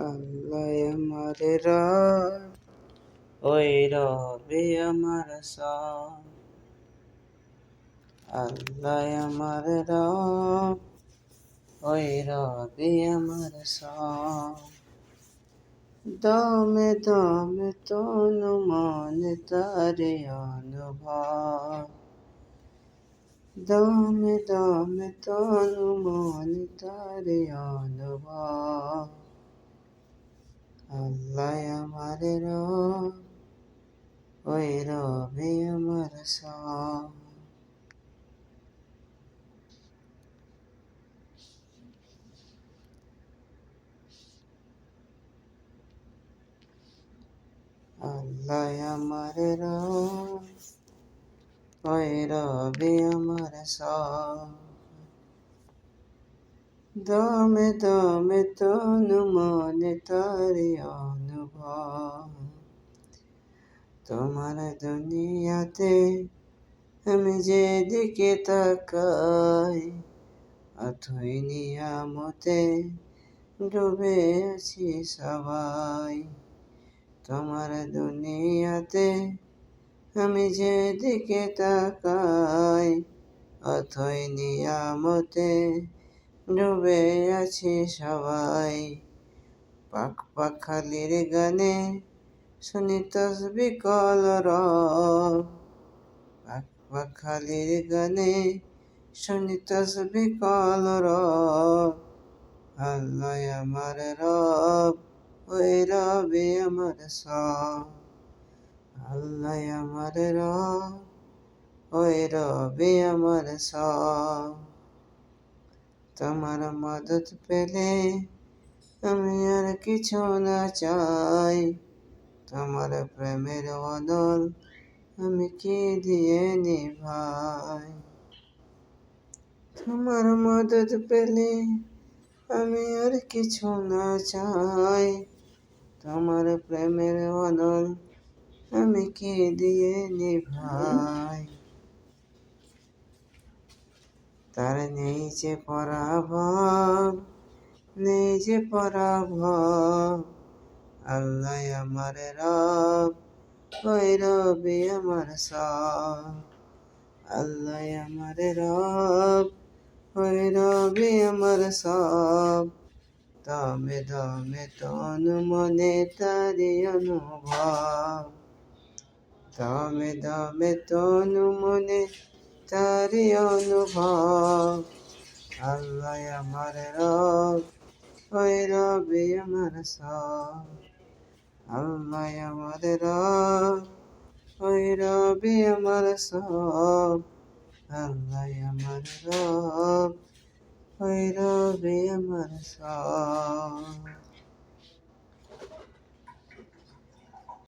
আল্লাহ আমার রব, ওই রবে আমার সব। আল্লাহ আমার রব, ওই রবে আমার সব। দমে দমে তনু মনে তারে অনুভব। দমে দমে তনু মনে তারে অনুভব। আল্লাহ আমার রব, ওই রবে আমার সব। আল্লাহ আমার রব, ওই রবে আমার সব। দমে দমে তনু মনে তারে অনুভব। তোমার দুনিয়াতে আমি যেদিকে তাকাই, অথই নিয়ামতে ডুবে আছি সবাই। তোমার দুনিয়াতে আমি যেদিকে তাকাই, অথই নিয়ামতে ডুবে আছি সবাই। পাখ পাখালির গানে শুনি তসবিহ কলরব। পাখ পাখালির গানে শুনি তসবিহ কলরব। আল্লাহ আমার রব, ওই রবে আমার সব। আল্লাহ আমার রব, ওই রবে আমার সব। তোমার মদত পেলে আমি আর কিছু না চাই। তোমার প্রেমের বদল আমি কি দিয়ে নিভাই। তোমার মদত পেলে আমি আর কিছু না চাই। তোমার প্রেমের বদল আমি কি দিয়ে নিভাই। তার নেই যে পরাভব, নেই যে পরাভব। আল্লাহ আমার রব, ওই রবে আমার সব। আল্লাহ আমার রব, ওই রবে আমার সব। দমে দমে তনু মনে তারি অনুভব। দমে দমে তনু মনে তারি অনুভব। আল্লাহ আমার রব, ওই রবে আমার সব। আল্লাহ আমার রব, ওই রবে আমার সব। আল্লাহ আমার রব, ওই রবে আমার সব।